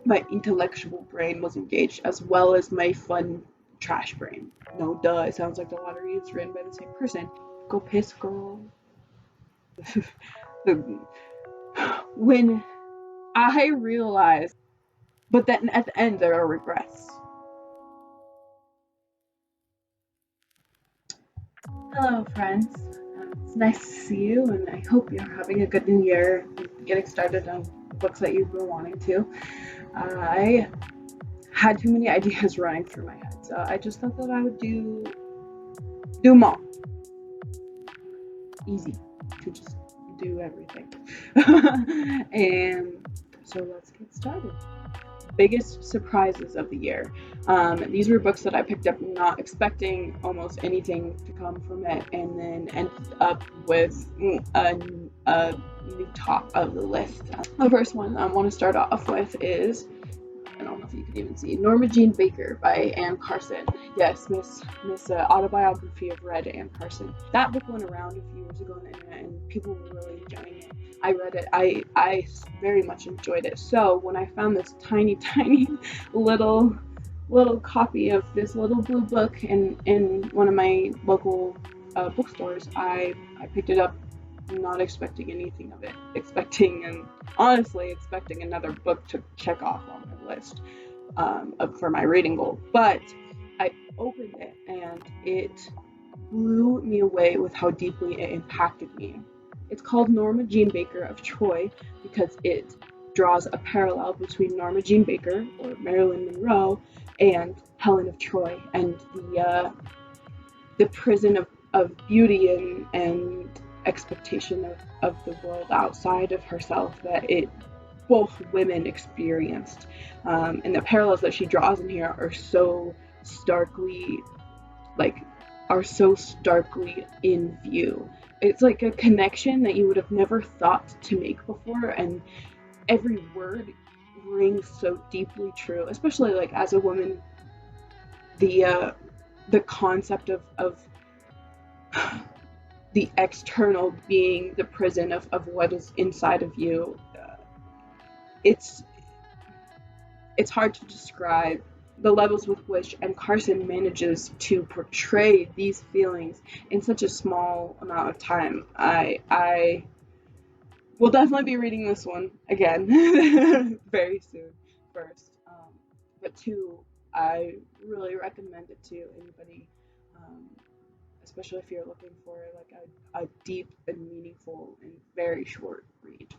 my intellectual brain was engaged as well as my fun trash brain. No duh, it sounds like the lottery is written by the same person. Go piss, girl. When I realized, but then at the end there are regrets. Hello, friends. It's nice to see you, and I hope you're having a good new year and getting started on books that you've been wanting to. I had too many ideas running through my head, so I just thought that I would do them all. Easy to just do everything. And so let's get started. Biggest surprises of the year. These were books that I picked up not expecting almost anything to come from it, and then ended up with a new top of the list. The first one I want to start off with is, I don't know if you can even see, Norma Jean Baker by Anne Carson. Yes, Miss Autobiography of Red Anne Carson. That book went around a few years ago on the internet, and people were really enjoying it. I read it. I very much enjoyed it. So when I found this tiny little copy of this little blue book in one of my local bookstores, I picked it up, not expecting anything of it, honestly expecting another book to check off on my list for my reading goal. But I opened it and it blew me away with how deeply it impacted me. It's called Norma Jean Baker of Troy because it draws a parallel between Norma Jean Baker, or Marilyn Monroe, and Helen of Troy, and the prison of beauty and expectation of the world outside of herself that both women experienced. And the parallels that she draws in here are so starkly in view. It's like a connection that you would have never thought to make before, and every word rings so deeply true, especially like as a woman. The concept of the external being the prison of what is inside of you, it's hard to describe the levels with which Anne Carson manages to portray these feelings in such a small amount of time. I will definitely be reading this one again very soon, first. But two, I really recommend it to anybody, especially if you're looking for like a deep and meaningful and very short read.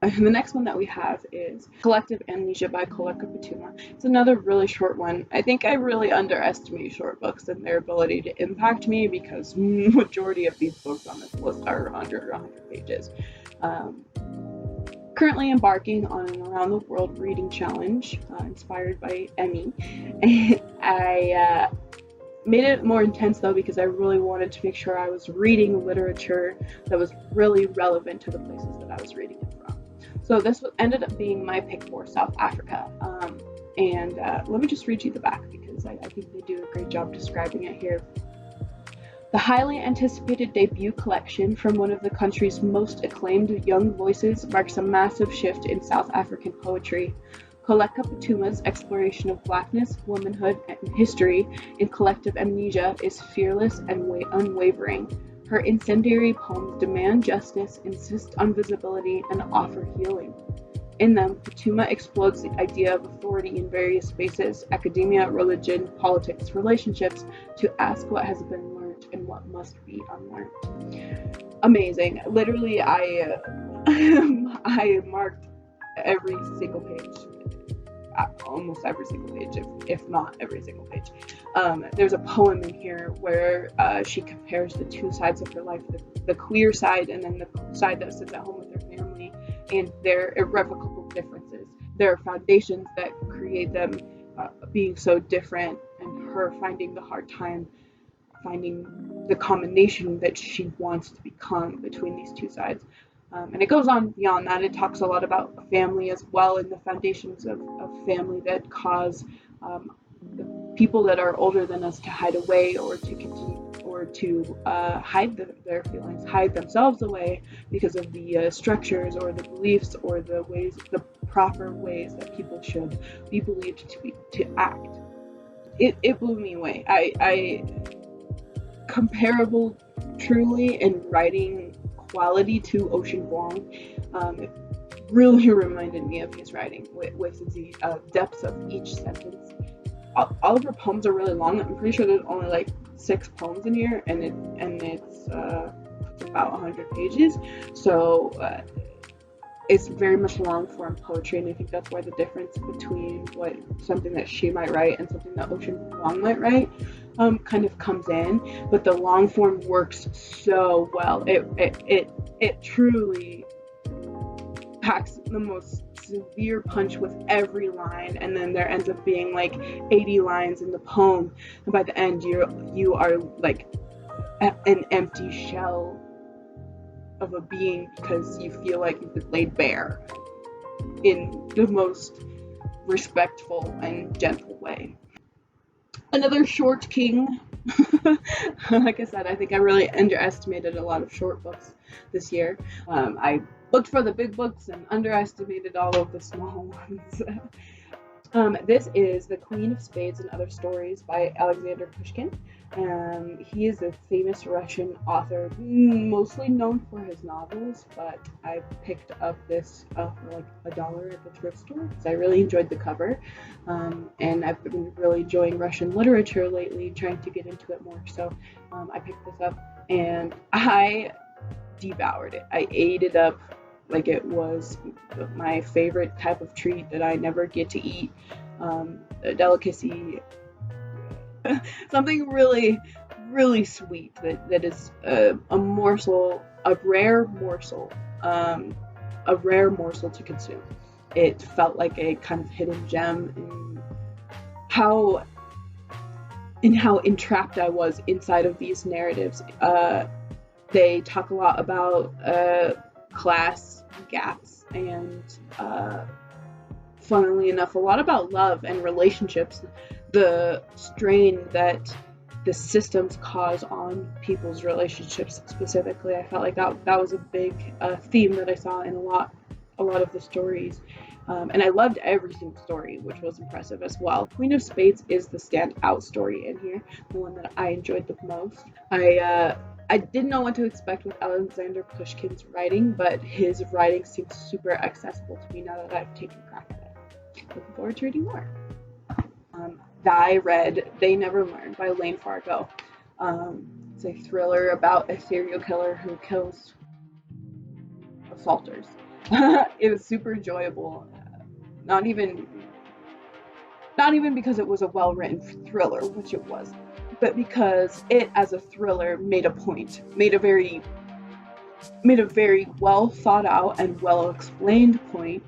And the next one that we have is Collective Amnesia by Koleka Patuma. It's another really short one. I think I really underestimate short books and their ability to impact me because majority of these books on this list are under 100 pages. Currently embarking on an around the world reading challenge inspired by Emmy. I made it more intense though because I really wanted to make sure I was reading literature that was really relevant to the places that I was reading it from. So this ended up being my pick for South Africa. And let me just read you the back because I think they do a great job describing it here. The highly anticipated debut collection from one of the country's most acclaimed young voices marks a massive shift in South African poetry. Koleka Patuma's exploration of blackness, womanhood, and history in Collective Amnesia is fearless and unwavering. Her incendiary poems demand justice, insist on visibility, and offer healing. In them, Patuma explodes the idea of authority in various spaces: academia, religion, politics, relationships, to ask what has been learned and what must be unlearned. Amazing. Literally, I marked every single page, almost every single page, if not every single page. There's a poem in here where she compares the two sides of her life, the queer side and then the side that sits at home with her family, and their irrevocable differences. There are foundations that create them being so different, and her finding the hard time finding the combination that she wants to become between these two sides. And it goes on beyond that. It talks a lot about family as well, and the foundations of family that cause the people that are older than us to hide away or or to hide their feelings, hide themselves away because of the structures or the beliefs or the proper ways that people should be believed to act. It blew me away. I comparable truly in writing quality to Ocean Vuong. It really reminded me of his writing with the depth of each sentence. All of her poems are really long. I'm pretty sure there's only like 6 poems in here, and it's about 100 pages. So it's very much long form poetry, and I think that's why the difference between something that she might write and something that Ocean Vuong might write kind of comes in. But the long form works so well. It truly packs the most severe punch with every line, and then there ends up being like 80 lines in the poem, and by the end you are like an empty shell of a being because you feel like you've been laid bare in the most respectful and gentle way. Another short king. Like I said, I think I really underestimated a lot of short books this year. I looked for the big books and underestimated all of the small ones. This is The Queen of Spades and Other Stories by Alexander Pushkin. He is a famous Russian author, mostly known for his novels, but I picked up this for like $1 at the thrift store because I really enjoyed the cover. And I've been really enjoying Russian literature lately, trying to get into it more. So I picked this up and I devoured it. I ate it up like it was my favorite type of treat that I never get to eat. A delicacy, something really, really sweet that is a morsel, a rare morsel to consume. It felt like a kind of hidden gem in how entrapped I was inside of these narratives. They talk a lot about class gaps and funnily enough a lot about love and relationships, the strain that the systems cause on people's relationships specifically. I felt like that was a big theme that I saw in a lot of the stories, and I loved every single story, which was impressive as well. Queen of Spades is the standout story in here, the one that I enjoyed the most. I didn't know what to expect with Alexander Pushkin's writing, but his writing seems super accessible to me now that I've taken a crack at it. Looking forward to reading more. I read They Never Learn by Lane Fargo. It's a thriller about a serial killer who kills assaulters. It was super enjoyable. Not even because it was a well-written thriller, which it was, but because it, as a thriller, made a point, made a very well thought out and well explained point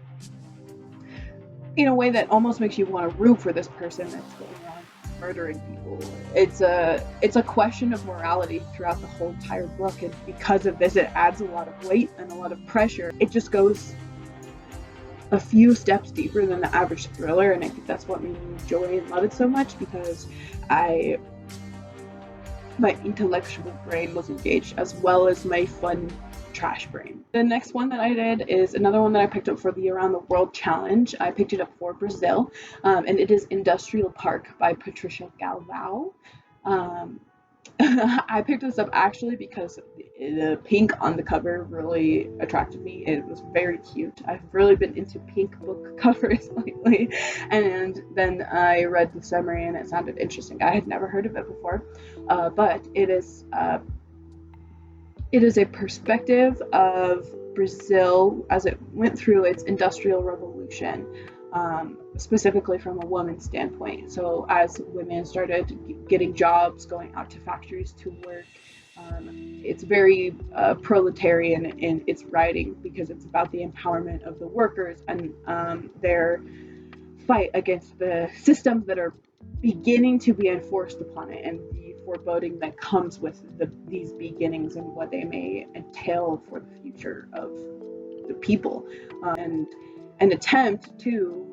in a way that almost makes you want to root for this person that's going around murdering people. It's a question of morality throughout the whole entire book, and because of this, it adds a lot of weight and a lot of pressure. It just goes a few steps deeper than the average thriller, and I think that's what made me enjoy and love it so much, because my intellectual brain was engaged as well as my fun trash brain. The next one that I did is another one that I picked up for the Around the World Challenge. I picked it up for Brazil, and it is Industrial Park by Patricia Galvão. I picked this up actually because the pink on the cover really attracted me. It was very cute. I've really been into pink book covers lately, and then I read the summary and it sounded interesting. I had never heard of it before, but it is a perspective of Brazil as it went through its industrial revolution, specifically from a woman's standpoint. So as women started getting jobs, going out to factories to work, it's very proletarian in its writing because it's about the empowerment of the workers and their fight against the systems that are beginning to be enforced upon it, and the foreboding that comes with these beginnings and what they may entail for the future of the people, and an attempt to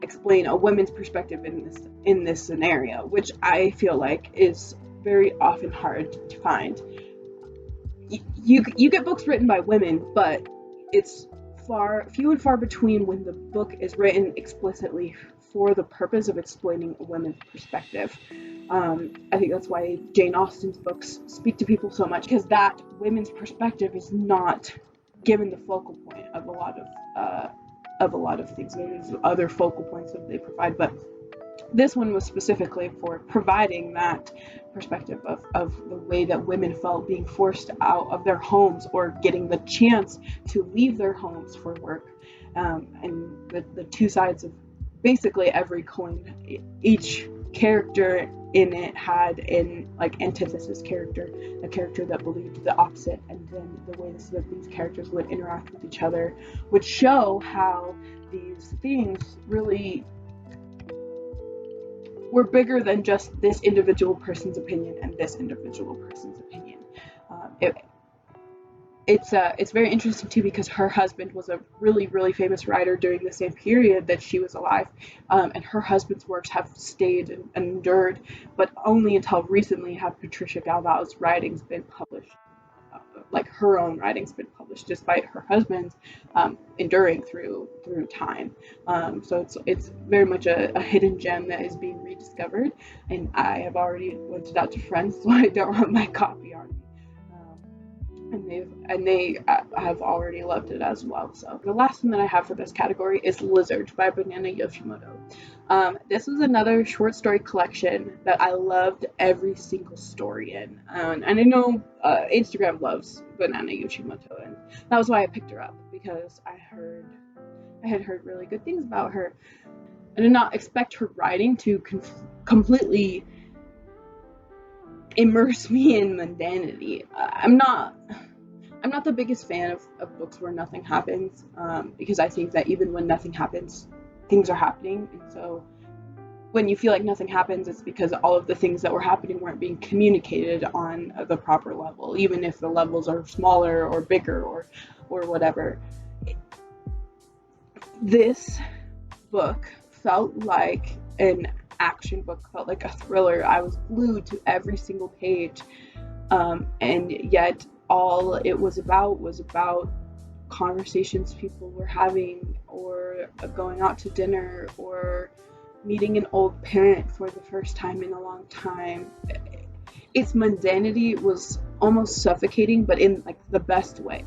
explain a women's perspective in this scenario, which I feel like is very often hard to find. You get books written by women, but it's few and far between when the book is written explicitly for the purpose of explaining a woman's perspective. I think that's why Jane Austen's books speak to people so much, because that women's perspective is not given the focal point of a lot of things. There's other focal points that they provide, but this one was specifically for providing that perspective of the way that women felt being forced out of their homes or getting the chance to leave their homes for work, and the two sides of basically every coin. Each character in it had an antithesis character, a character that believed the opposite, and then the ways that these characters would interact with each other would show how these things really were bigger than just this individual person's opinion and this individual person's opinion. It's very interesting too, because her husband was a really, really famous writer during the same period that she was alive, and her husband's works have stayed and endured, but only until recently have Patricia Galvao's writings been published. Like her own writings been published, despite her husband's enduring through time. So it's very much a hidden gem that is being rediscovered, and I have already lent it out to friends, so I don't have my copy on me. And they have already loved it as well. So the last one that I have for this category is Lizard by Banana Yoshimoto. This was another short story collection that I loved every single story in. And I know Instagram loves Banana Yoshimoto, and that was why I picked her up, because I had heard really good things about her. I did not expect her writing to completely immerse me in mundanity. I'm not the biggest fan of books where nothing happens, because I think that even when nothing happens, things are happening. And so when you feel like nothing happens, it's because all of the things that were happening weren't being communicated on the proper level, even if the levels are smaller or bigger or whatever. This book felt like an action book, felt like a thriller. I was glued to every single page, and yet all it was about conversations people were having, or going out to dinner, or meeting an old parent for the first time in a long time. Its mundanity was almost suffocating, but in the best way,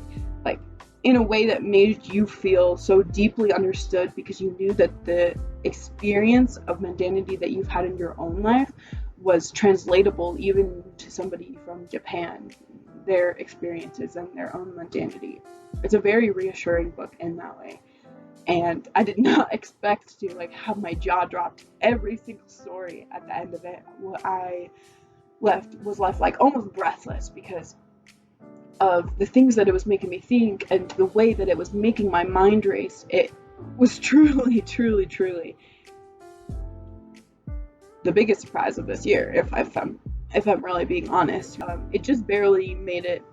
in a way that made you feel so deeply understood, because you knew that the experience of mundanity that you've had in your own life was translatable even to somebody from Japan, their experiences and their own mundanity. It's a very reassuring book in that way. And I did not expect to have my jaw dropped every single story at the end of it. I was left almost breathless, because of the things that it was making me think and the way that it was making my mind race. It was truly, truly, truly the biggest surprise of this year, if I'm really being honest. It just barely made it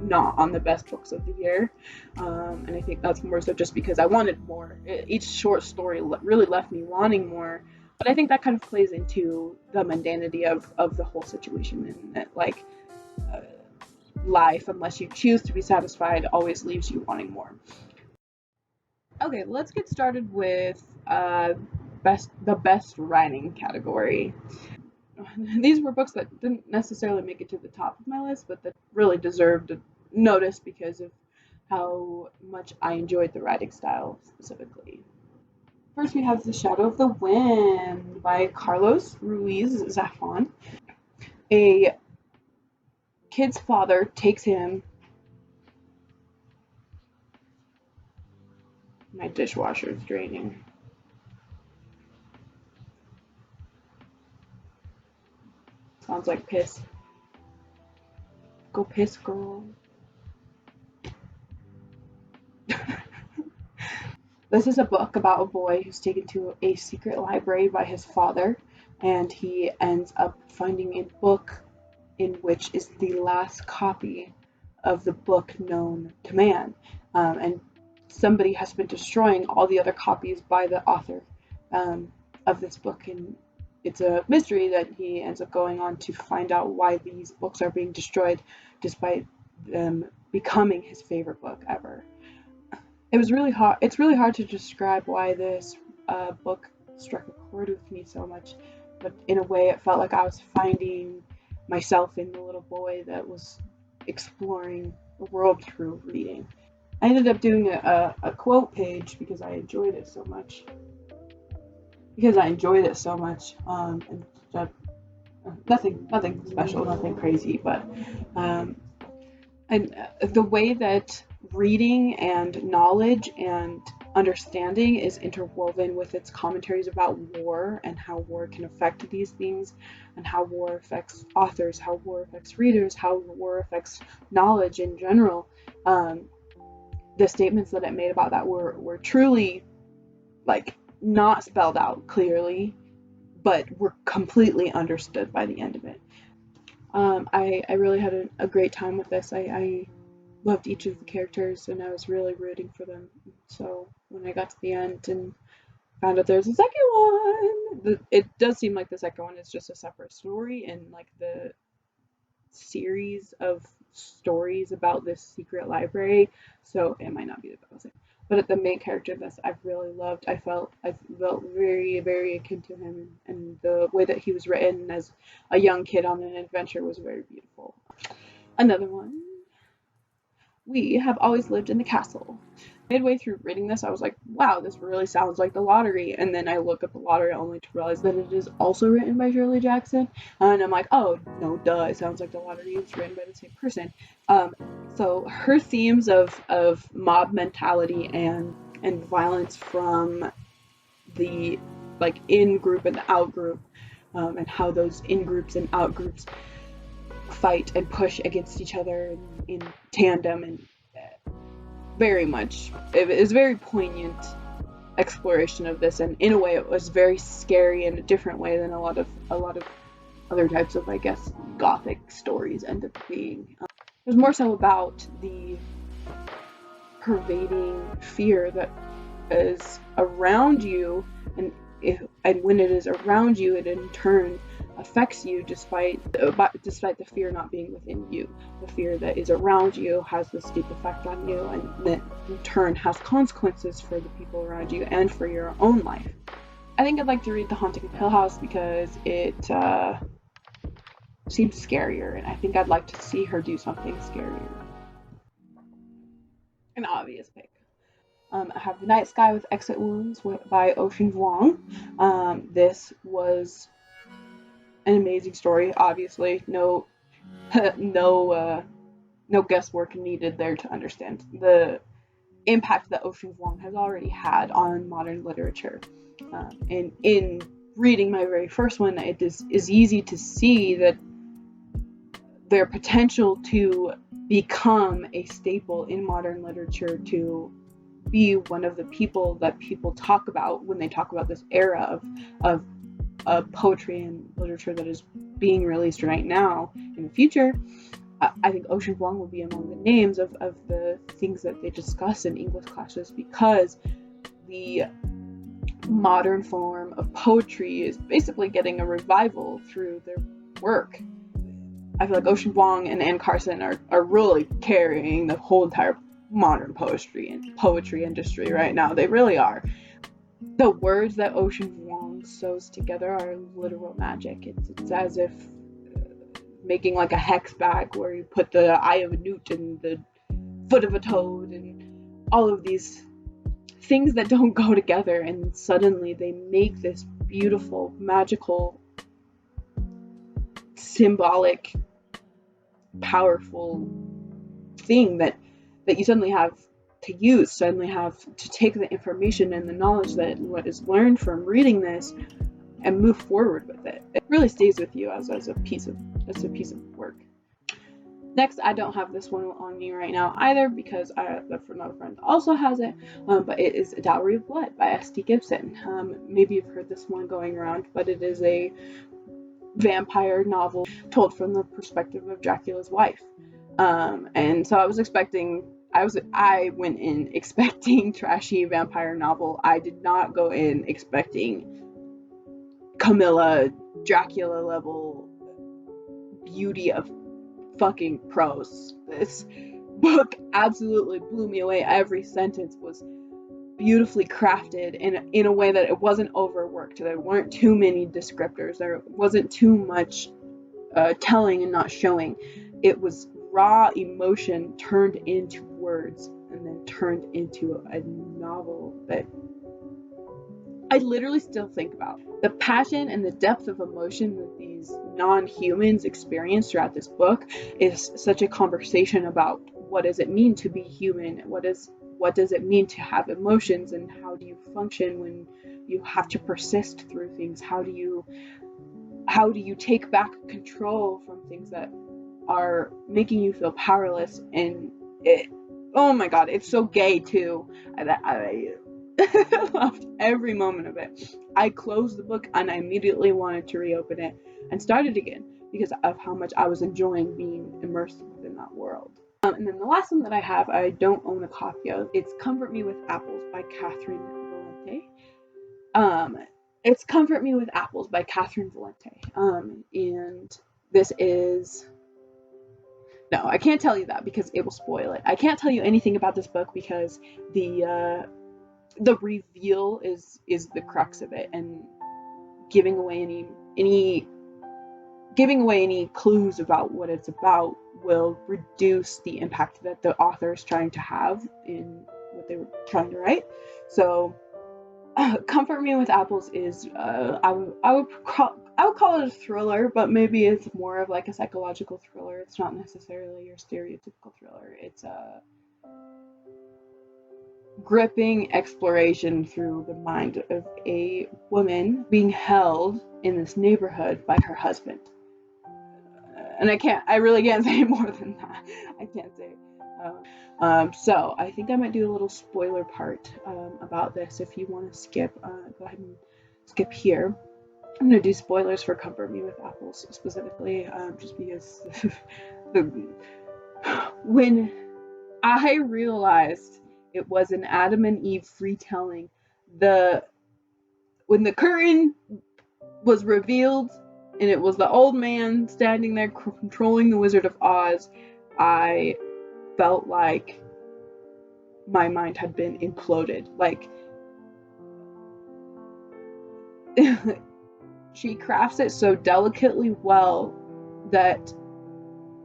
not on the best books of the year, and I think that's more so just because I wanted more. Each short story really left me wanting more, but I think that kind of plays into the mundanity of the whole situation, and that life, unless you choose to be satisfied, always leaves you wanting more. Okay, let's get started with the best writing category. These were books that didn't necessarily make it to the top of my list, but that really deserved notice because of how much I enjoyed the writing style specifically. First, we have The Shadow of the Wind by Carlos Ruiz Zafón. A kid's father takes him. My dishwasher is draining. Sounds like piss. Go piss, girl. This is a book about a boy who's taken to a secret library by his father, and he ends up finding a book in which is the last copy of the book known to man. And somebody has been destroying all the other copies by the author of this book, and it's a mystery that he ends up going on to find out why these books are being destroyed, despite them becoming his favorite book ever. It was really hard. It's really hard to describe why this book struck a chord with me so much, but in a way, it felt like I was finding myself in the little boy that was exploring the world through reading. I ended up doing a quote page because I enjoyed it so much. And nothing special, nothing crazy, but and the way that reading and knowledge and understanding is interwoven with its commentaries about war and how war can affect these things, and how war affects authors, how war affects readers, how war affects knowledge in general. The statements that it made about that were truly, like, not spelled out clearly, but were completely understood by the end of it. I really had a great time with this. I loved each of the characters, and I was really rooting for them. So when I got to the end and found out there's a second one, it does seem like the second one is just a separate story in like the series of stories about this secret library. So it might not be the best. But the main character that I've really loved, I felt very, very akin to him, and the way that he was written as a young kid on an adventure was very beautiful. Another one, We Have Always Lived in the Castle. Midway through reading this, I was like, wow, this really sounds like The Lottery. And then I look up The Lottery only to realize that it is also written by Shirley Jackson. And I'm like, oh, no, duh, it sounds like The Lottery is written by the same person. So her themes of mob mentality and violence from the, like, in-group and out-group, and how those in-groups and out-groups fight and push against each other in tandem, and very much, it was very poignant exploration of this, and in a way it was very scary in a different way than a lot of other types of, I guess, gothic stories end up being. It was more so about the pervading fear that is around you, and when it is around you, it in turn affects you despite the fear not being within you. The fear that is around you has this deep effect on you, and that in turn has consequences for the people around you and for your own life. I think I'd like to read The Haunting of Hill House because it seems scarier, and I think I'd like to see her do something scarier. An obvious pick. I have The Night Sky with Exit Wounds by Ocean Vuong. This was an amazing story. Obviously, no guesswork needed there to understand the impact that Ocean Vuong has already had on modern literature. And in reading my very first one, it is easy to see that their potential to become a staple in modern literature, to be one of the people that people talk about when they talk about this era of poetry and literature that is being released right now in the future. I think Ocean Vuong will be among the names of the things that they discuss in English classes, because the modern form of poetry is basically getting a revival through their work. I feel like Ocean Vuong and Anne Carson are really carrying the whole entire modern poetry industry right now. They really are. The words that Ocean Vuong sews together are literal magic. It's as if making like a hex bag where you put the eye of a newt and the foot of a toad and all of these things that don't go together, and suddenly they make this beautiful, magical, symbolic, powerful thing that you suddenly have to use, suddenly have to take the information and the knowledge that what is learned from reading this and move forward with it. It really stays with you as a piece of work. Next, I don't have this one on me right now either because another friend also has it, but it is A Dowry of Blood by S.T. Gibson. Maybe you've heard this one going around, but it is a vampire novel told from the perspective of Dracula's wife. And so I went in expecting trashy vampire novel. I did not go in expecting Camilla Dracula level beauty of fucking prose. This book absolutely blew me away. Every sentence was beautifully crafted in a way that it wasn't overworked. There weren't too many descriptors. There wasn't too much telling and not showing. It was raw emotion turned into words and then turned into a novel that I literally still think about. The passion and the depth of emotion that these non-humans experience throughout this book is such a conversation about what does it mean to be human? What does it mean to have emotions, and how do you function when you have to persist through things? How do you take back control from things that are making you feel powerless? And oh my god, it's so gay too. I loved every moment of it. I closed the book and I immediately wanted to reopen it and start it again because of how much I was enjoying being immersed within that world. And then the last one that I have, I don't own a copy of. It's Comfort Me with Apples by Catherine Valente. It's Comfort Me with Apples by Catherine Valente. And this is... No, I can't tell you that because it will spoil it. I can't tell you anything about this book because the reveal is the crux of it, and giving away any clues about what it's about will reduce the impact that the author is trying to have in what they were trying to write. So Comfort Me with Apples is I would call it a thriller, but maybe it's more of like a psychological thriller. It's not necessarily your stereotypical thriller. It's a gripping exploration through the mind of a woman being held in this neighborhood by her husband. And I really can't say more than that. I can't say. So I think I might do a little spoiler part about this. If you want to skip, go ahead and skip here. I'm going to do spoilers for Comfort Me with Apples specifically, just because when I realized it was an Adam and Eve retelling, when the curtain was revealed and it was the old man standing there controlling the Wizard of Oz, I felt like my mind had been imploded. Like, she crafts it so delicately well that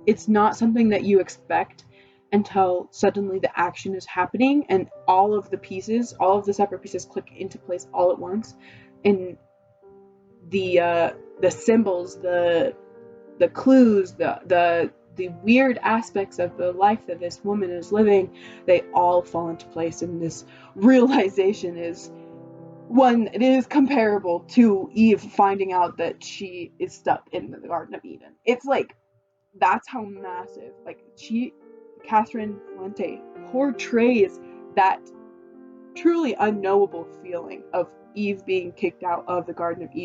it's not something that you expect until suddenly the action is happening and all of the separate pieces click into place all at once, and the symbols, the clues, the weird aspects of the life that this woman is living, they all fall into place, and this realization is one, it is comparable to Eve finding out that she is stuck in the Garden of Eden. It's like, that's how massive, like, Catherine Valente portrays that truly unknowable feeling of Eve being kicked out of the Garden of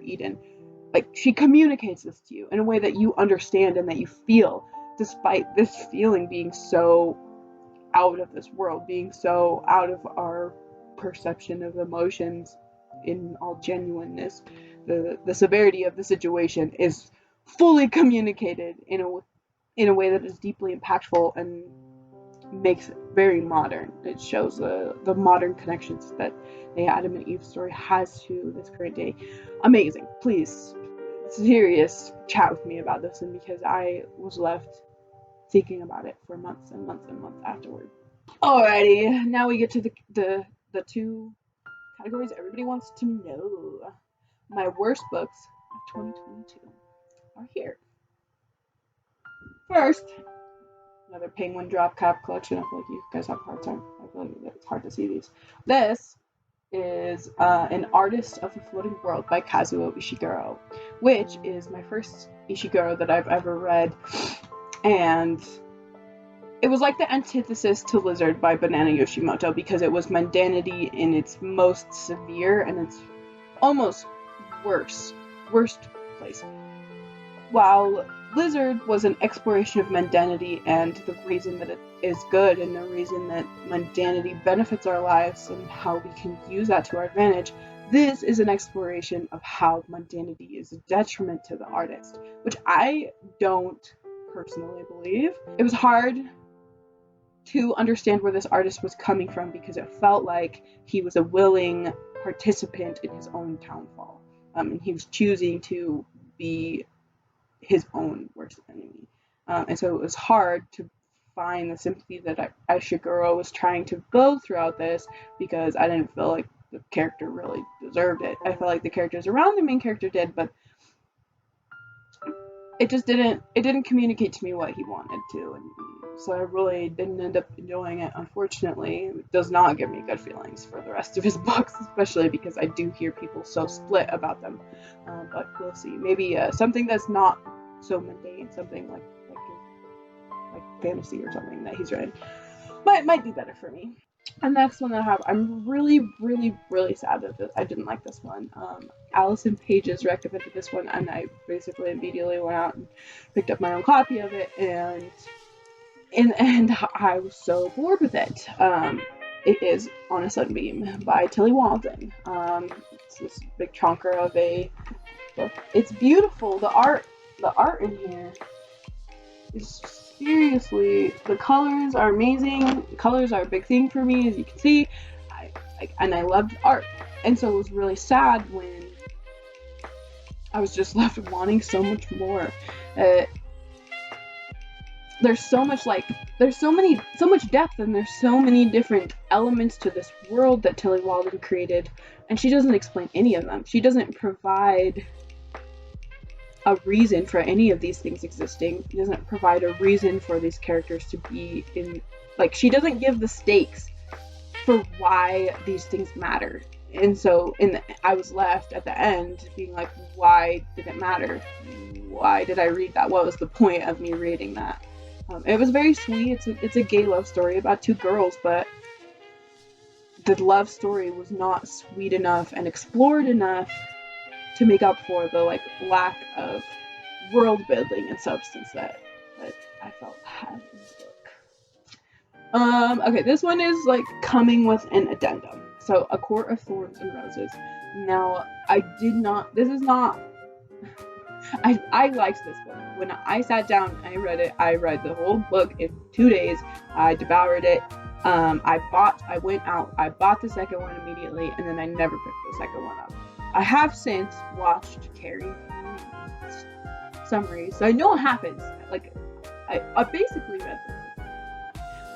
Eden. Like, she communicates this to you in a way that you understand and that you feel, despite this feeling being so out of this world, being so out of our perception of emotions in all genuineness. The severity of the situation is fully communicated in a way that is deeply impactful and makes it very modern. It shows the modern connections that the Adam and Eve story has to this current day. Amazing. Please, serious chat with me about this, and because I was left thinking about it for months and months and months afterward. Alrighty, now we get to the two categories everybody wants to know. My worst books of 2022 are here. First, another Penguin Drop Cap collection. I feel like you guys have a hard time. I feel like it's hard to see these. This is An Artist of the Floating World by Kazuo Ishiguro, which is my first Ishiguro that I've ever read, and it was like the antithesis to Lizard by Banana Yoshimoto, because it was mundanity in its most severe and its almost worst place. While Blizzard was an exploration of mundanity and the reason that it is good and the reason that mundanity benefits our lives and how we can use that to our advantage. This is an exploration of how mundanity is a detriment to the artist, which I don't personally believe. It was hard to understand where this artist was coming from because it felt like he was a willing participant in his own downfall. And he was choosing to be his own worst enemy. And so it was hard to find the sympathy that Ishiguro was trying to build throughout this because I didn't feel like the character really deserved it. I felt like the characters around the main character did, but it didn't communicate to me what he wanted to, and so I really didn't end up enjoying it. Unfortunately, it does not give me good feelings for the rest of his books, especially because I do hear people so split about them. But we'll see. Maybe something that's not so mundane, something like fantasy or something that he's written, might be better for me. And the next one that I have, I'm really, really, really sad that I didn't like this one. Allison Pages recommended this one, and I basically immediately went out and picked up my own copy of it, and in the end, I was so bored with it. It is On a Sunbeam by Tilly Walden. It's this big chonker of a book. It's beautiful. The art in here is seriously, the colors are amazing. Colors are a big thing for me, as you can see. I loved art, and so it was really sad when I was just left wanting so much more. There's so much depth, and there's so many different elements to this world that Tilly Walden created, and she doesn't explain any of them. She doesn't provide a reason for any of these things existing. She doesn't provide a reason for these characters to be in, she doesn't give the stakes for why these things matter. And so I was left at the end being like, why did it matter? Why did I read that? What was the point of me reading that? It was very sweet. It's a gay love story about two girls, but the love story was not sweet enough and explored enough to make up for the lack of world building and substance that I felt had in this book. Okay, this one is coming with an addendum. So, A Court of Thorns and Roses. Now, I liked this book. When I sat down and I read it, I read the whole book in 2 days. I devoured it. I went out, I bought the second one immediately, and then I never picked the second one up. I have since watched Carrie summaries, so I know what happens. I basically read the book,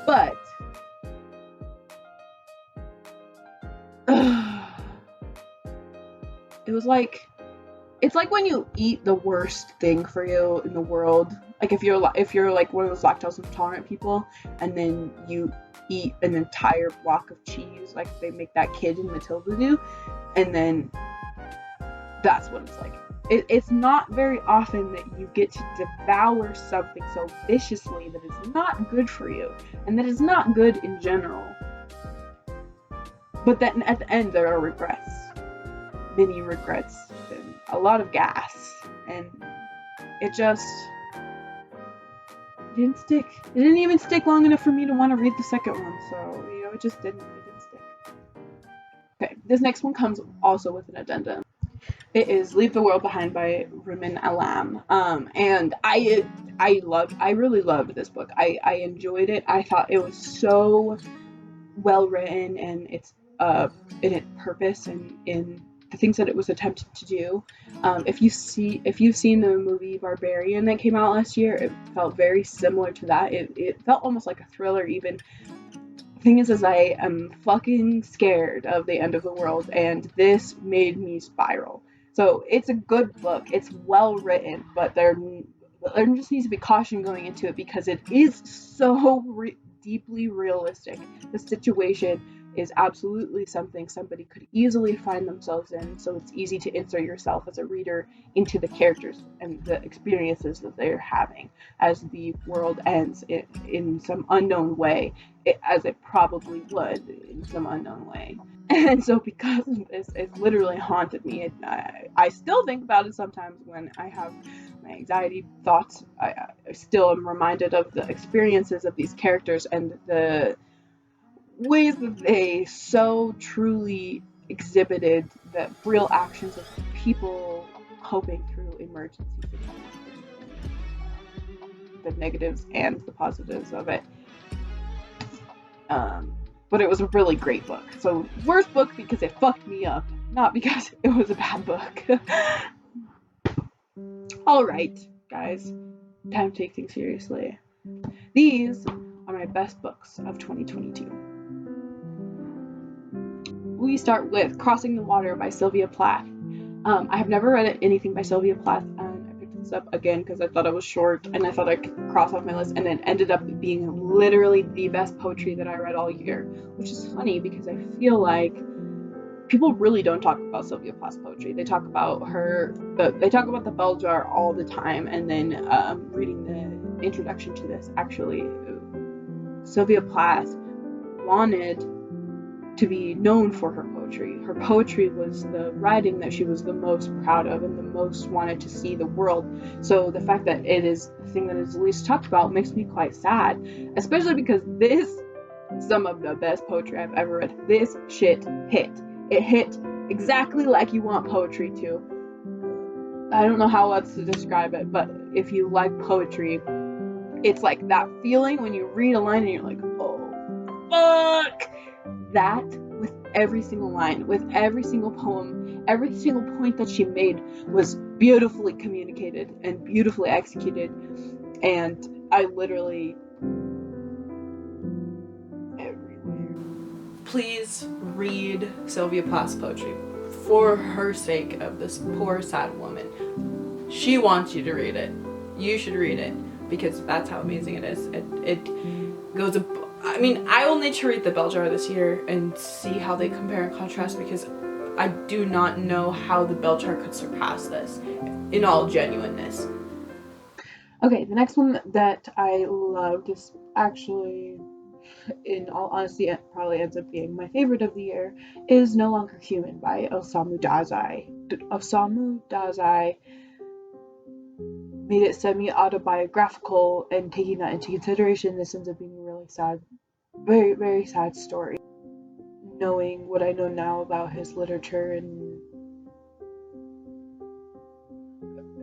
but it was it's like when you eat the worst thing for you in the world. If you're one of those lactose intolerant people, and then you eat an entire block of cheese, like they make that kid in Matilda do, and then that's what it's like. It's not very often that you get to devour something so viciously that is not good for you, and that is not good in general. But then at the end there are regrets. Many regrets, and a lot of gas, and it just didn't stick. It didn't even stick long enough for me to want to read the second one, so, it just didn't stick. Okay, this next one comes also with an addendum. It is Leave the World Behind by Rumin Alam. And I really loved this book. I enjoyed it. I thought it was so well written, and it's in its purpose and in the things that it was attempting to do. If you've seen the movie Barbarian that came out last year, it felt very similar to that. It felt almost like a thriller even. The thing is I am fucking scared of the end of the world, and this made me spiral. So it's a good book. It's well written, but there just needs to be caution going into it because it is so deeply realistic. The situation is absolutely something somebody could easily find themselves in, so it's easy to insert yourself as a reader into the characters and the experiences that they're having as the world ends in some unknown way, as it probably would in some unknown way. And so because of this, it literally haunted me. I still think about it sometimes when I have my anxiety thoughts. I still am reminded of the experiences of these characters and the ways that they so truly exhibited the real actions of people coping through emergency situations, the negatives and the positives of it. But it was a really great book. So worst book because it fucked me up, not because it was a bad book. All right, guys, time to take things seriously. These are my best books of 2022. We start with Crossing the Water by Sylvia Plath. I have never read anything by Sylvia Plath, and I picked this up again because I thought it was short and I thought I could cross off my list, and it ended up being literally the best poetry that I read all year, which is funny because I feel like people really don't talk about Sylvia Plath's poetry. They talk about they talk about the bell jar all the time, and then reading the introduction to this, actually, Sylvia Plath wanted to be known for her poetry. Her poetry was the writing that she was the most proud of and the most wanted to see the world. So the fact that it is the thing that is least talked about makes me quite sad, especially because this is some of the best poetry I've ever read. This shit hit. It hit exactly like you want poetry to. I don't know how else to describe it, but if you like poetry, it's like that feeling when you read a line and you're like, oh, fuck! That, with every single line, with every single poem, every single point that she made was beautifully communicated and beautifully executed. And I literally everywhere. Please read Sylvia Plath's poetry for her sake of this poor, sad woman. She wants you to read it. You should read it because that's how amazing it is. It goes I mean, I will need to read The Bell Jar this year and see how they compare and contrast because I do not know how The Bell Jar could surpass this, in all genuineness. Okay, the next one that I loved is actually, in all honesty, it probably ends up being my favorite of the year, is No Longer Human by Osamu Dazai. Osamu Dazai made it semi-autobiographical, and taking that into consideration, this ends up being a really sad, very, very sad story. Knowing what I know now about his literature, and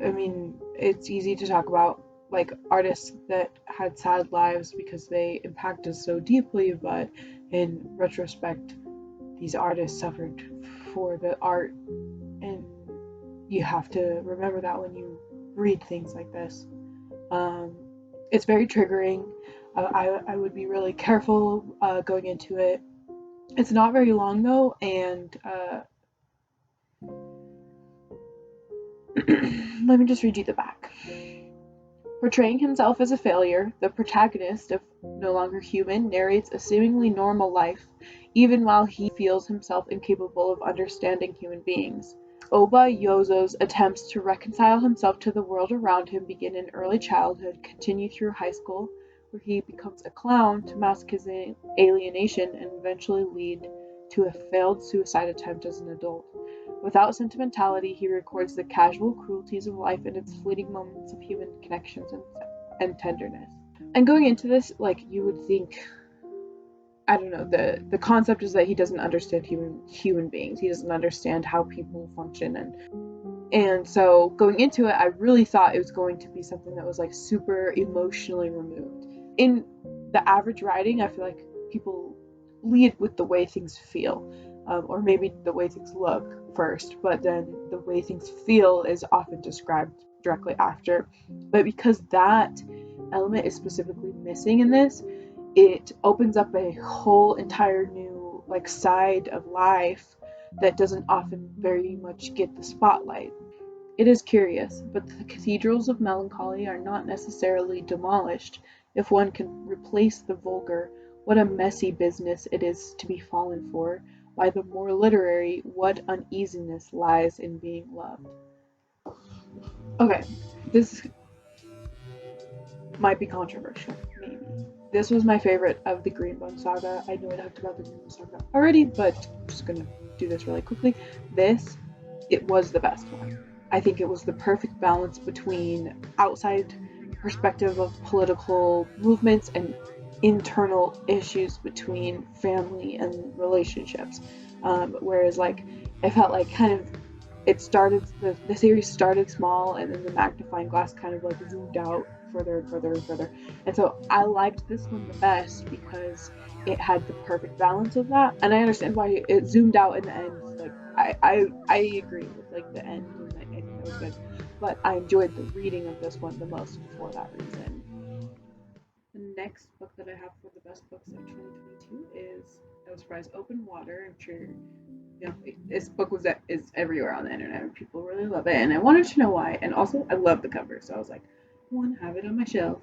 I mean, it's easy to talk about like artists that had sad lives because they impacted us so deeply, but in retrospect, these artists suffered for the art, and you have to remember that when you read things like this. It's very triggering. I would be really careful going into it. It's not very long though, and let me just read you the back. Portraying himself as a failure, the protagonist of No Longer Human narrates a seemingly normal life, even while he feels himself incapable of understanding human beings. Oba Yozo's attempts to reconcile himself to the world around him begin in early childhood, continue through high school, where he becomes a clown to mask his alienation, and eventually lead to a failed suicide attempt as an adult. Without sentimentality, he records the casual cruelties of life and its fleeting moments of human connections and tenderness. And going into this, like, you would think, I don't know, the concept is that he doesn't understand human beings. He doesn't understand how people function, and so going into it, I really thought it was going to be something that was like super emotionally removed. In the average writing, I feel like people lead with the way things feel, or maybe the way things look first, but then the way things feel is often described directly after. But because that element is specifically missing in this, it opens up a whole entire new like side of life that doesn't often very much get the spotlight. It is curious, but the cathedrals of melancholy are not necessarily demolished. If one can replace the vulgar, what a messy business it is to be fallen for, by the more literary, what uneasiness lies in being loved. Okay, this might be controversial, maybe. This was my favorite of the Green Book saga. I know I talked about the Green Book saga already, but I'm just gonna do this really quickly. This, it was the best one. I think it was the perfect balance between outside perspective of political movements and internal issues between family and relationships. Whereas, like, it felt like kind of it started the series started small, and then the magnifying glass kind of like zoomed out further and further and further. And so I liked this one the best because it had the perfect balance of that. And I understand why it zoomed out in the end. Like I agree with like the end, and I think that was good. But I enjoyed the reading of this one the most for that reason. The next book that I have for the best books of 2022 is no surprise, Open Water. I'm sure you know this book is everywhere on the internet and people really love it, and I wanted to know why. And also I love the cover, so I was like, I want to have it on my shelf.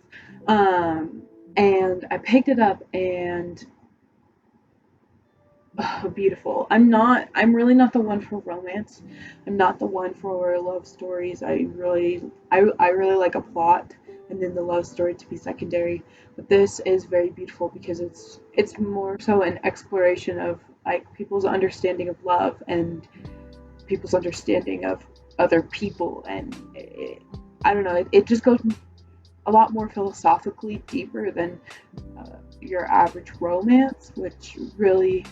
And I picked it up, and oh, beautiful. I'm really not the one for romance. I'm not the one for love stories. I really like a plot and then the love story to be secondary. But this is very beautiful because it's more so an exploration of like people's understanding of love and people's understanding of other people, and I don't know, it just goes a lot more philosophically deeper than your average romance, which really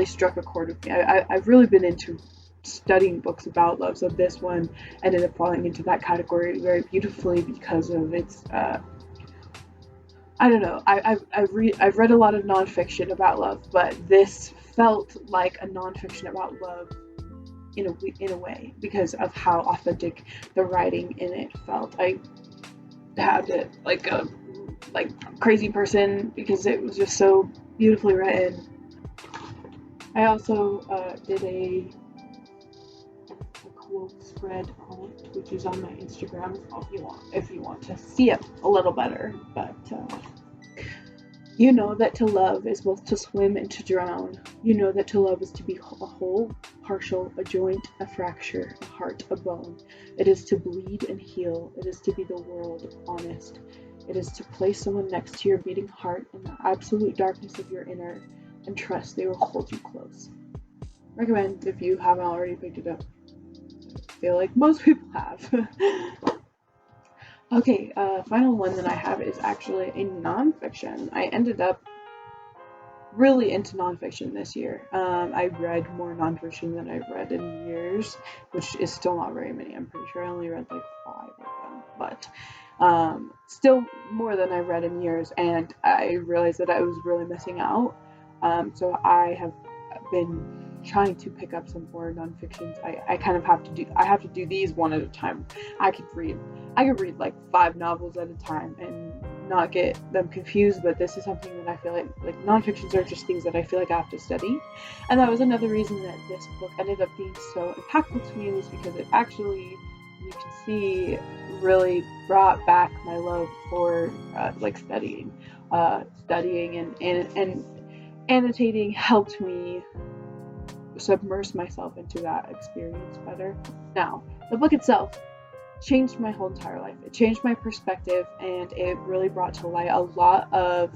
struck a chord with me. I've really been into studying books about love, so this one ended up falling into that category very beautifully because of its. I don't know. I've read a lot of nonfiction about love, but this felt like a nonfiction about love in a way because of how authentic the writing in it felt. I had it like a crazy person because it was just so beautifully written. I also did a quote spread on it, which is on my Instagram if you want to see it a little better. But you know that to love is both to swim and to drown. You know that to love is to be a whole, partial, a joint, a fracture, a heart, a bone. It is to bleed and heal. It is to be the world honest. It is to place someone next to your beating heart in the absolute darkness of your inner and trust they will hold you close. Recommend if you haven't already picked it up. I feel like most people have. Okay, final one that I have is actually a nonfiction. I ended up really into nonfiction this year. I read more nonfiction than I've read in years, which is still not very many. I'm pretty sure I only read like 5 of them, but still more than I've read in years. And I realized that I was really missing out. So I have been trying to pick up some more nonfictions. I kind of have to do these one at a time. I could read like 5 novels at a time and not get them confused, but this is something that I feel like nonfictions are just things that I feel like I have to study. And that was another reason that this book ended up being so impactful to me, was because it actually, you can see, really brought back my love for like studying and annotating helped me submerge myself into that experience better. Now, the book itself changed my whole entire life. It changed my perspective, and it really brought to light a lot of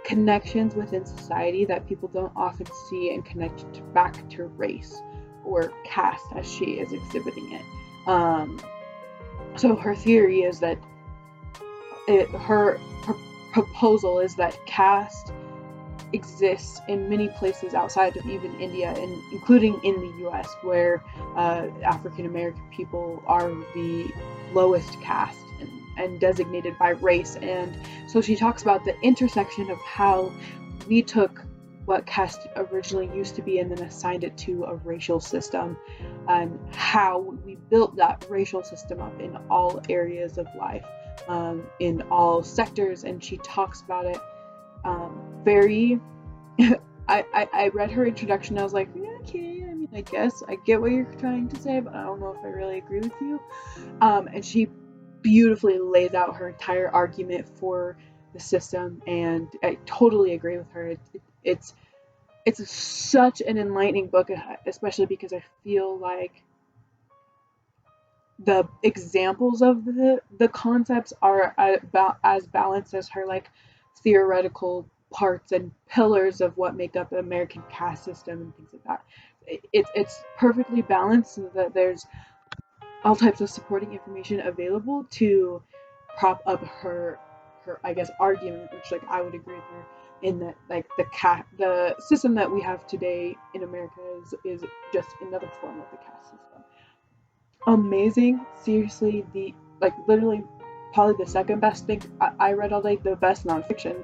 connections within society that people don't often see and connect back to race or caste as she is exhibiting it. So her theory is that her proposal is that caste exists in many places outside of even India, and including in the US, where African American people are the lowest caste and designated by race. And so she talks about the intersection of how we took what caste originally used to be and then assigned it to a racial system, and how we built that racial system up in all areas of life, in all sectors. And she talks about it very I read her introduction. I was like, yeah, okay, I mean, I guess I get what you're trying to say, but I don't know if I really agree with you. And she beautifully lays out her entire argument for the system, and I totally agree with her. It's such an enlightening book, especially because I feel like the examples of the concepts are about as balanced as her like theoretical parts and pillars of what make up the American caste system and things like that. It's perfectly balanced so that there's all types of supporting information available to prop up her I guess argument, which like I would agree with her in that like the system that we have today in America is just another form of the caste system. Amazing, seriously, the like literally probably the second best thing I read all day, the best nonfiction,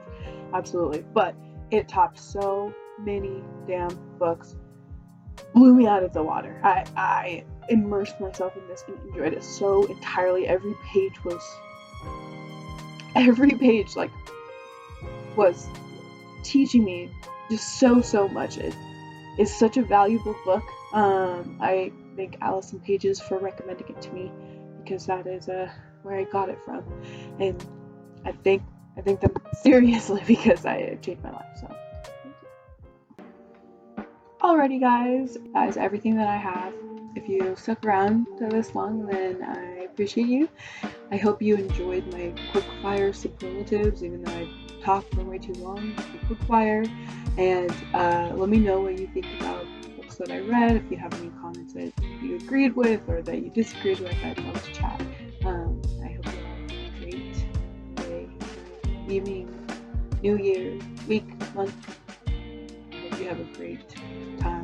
absolutely, but it topped so many damn books, blew me out of the water. I immersed myself in this and enjoyed it so entirely. Every page like was teaching me just so much. It is such a valuable book. I thank Allison Pages for recommending it to me because that is where I got it from, and I think them seriously because it changed my life. So thank you. Alrighty, guys, that is everything that I have. If you stuck around to this long, then I appreciate you. I hope you enjoyed my quick fire superlatives, even though I talked for way too long. Quick fire, and let me know what you think about books that I read. If you have any comments that you agreed with or that you disagreed with, I'd love to chat. I hope you have a great day, evening, New Year, week, month. I hope you have a great time.